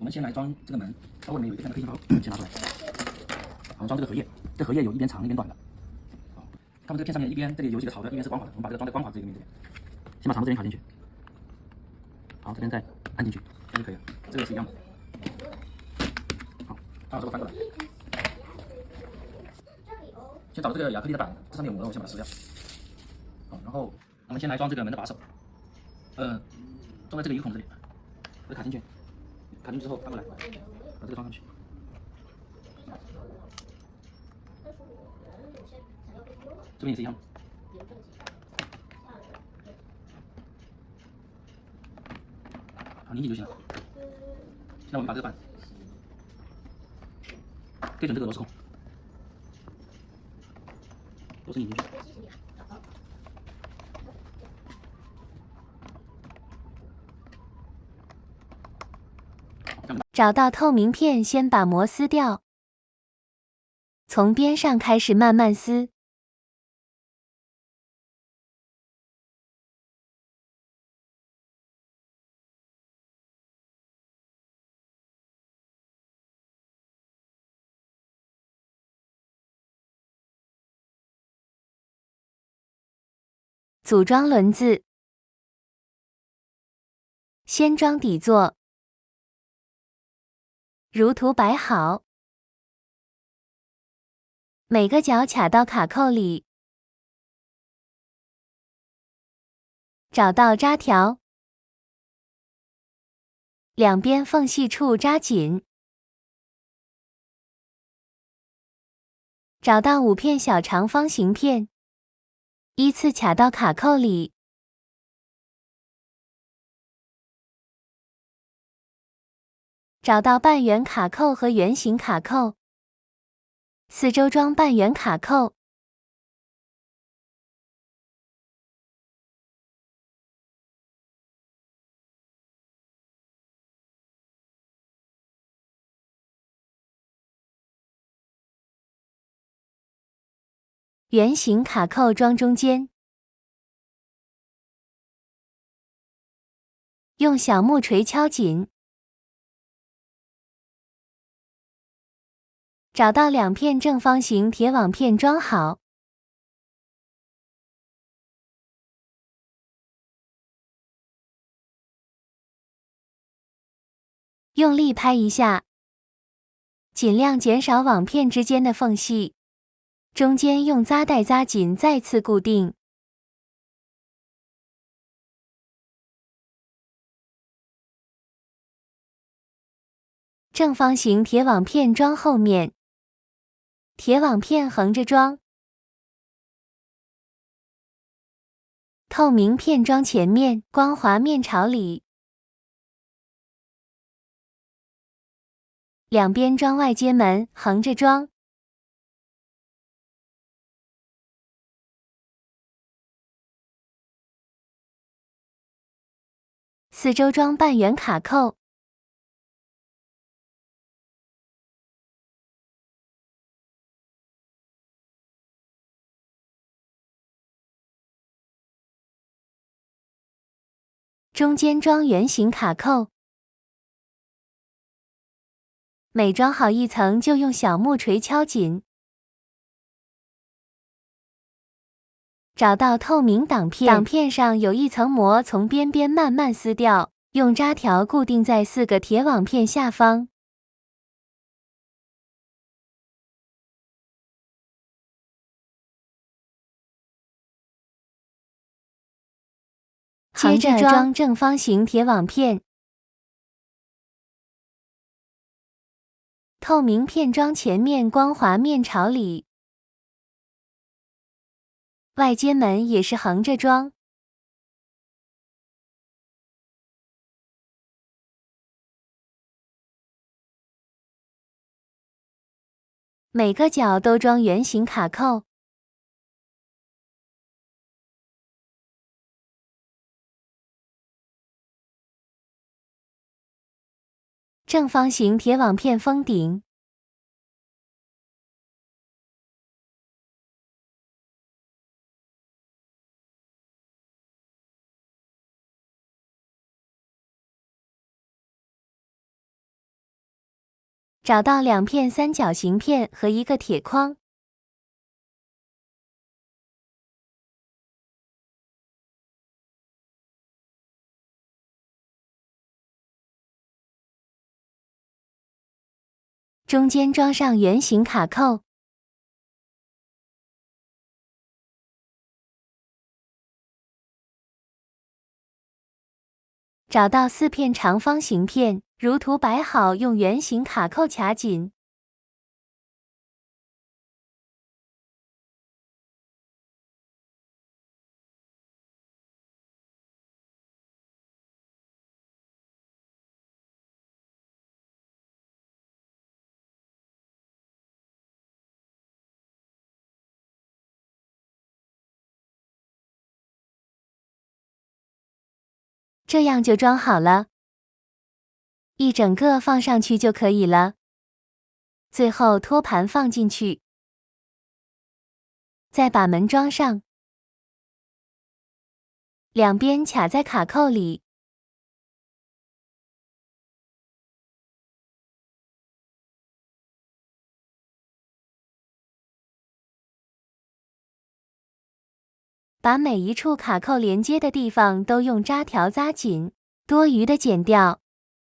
我们先来装这个门，包括里面有一个这样的配件包，先拿出来。然后装这个荷叶，这荷叶有一边长一边短的。看到这个片上面一边这里有几个槽的，一边是光滑的，我们把这个装在光滑这个面这边。先把长的这边卡进去，好，这边再按进去，这样就可以了。这个是一样的。好，把这个翻过来。先找到这个亚克力的板，这上面有膜，我先把它撕掉。好，然后我们先来装这个门的把手，装在这个一个孔这里，把它卡进去，卡进去之后翻过来，把这个装上去。这边也是一样的。好，拧紧就行了。现在我们把这个板对准这个螺丝孔，螺丝拧进去。找到透明片，先把膜撕掉，从边上开始慢慢撕。组装轮子，先装底座，如图摆好，每个角卡到卡扣里，找到扎条，两边缝隙处扎紧，找到5片小长方形片，依次卡到卡扣里。找到半圆卡扣和圆形卡扣，四周装半圆卡扣。圆形卡扣装中间，用小木锤敲紧。找到2片正方形铁网片装好，用力拍一下，尽量减少网片之间的缝隙，中间用扎带扎紧，再次固定。正方形铁网片装后面，铁网片横着装，透明片装前面，光滑面朝里，两边装外接门，横着装。四周装半圆卡扣，中间装圆形卡扣。每装好一层就用小木锤敲紧。找到透明挡片，挡片上有一层膜，从边边慢慢撕掉，用扎条固定在4个铁网片下方。接着装正方形铁网片，透明片装前面，光滑面朝里，外接门也是横着装。每个角都装圆形卡扣。正方形铁网片封顶，找到2片三角形片和一个铁框，中间装上圆形卡扣。找到4片长方形片，如图摆好，用圆形卡扣卡紧。这样就装好了，一整个放上去就可以了。最后托盘放进去，再把门装上，两边卡在卡扣里。把每一处卡扣连接的地方都用扎条扎紧，多余的剪掉。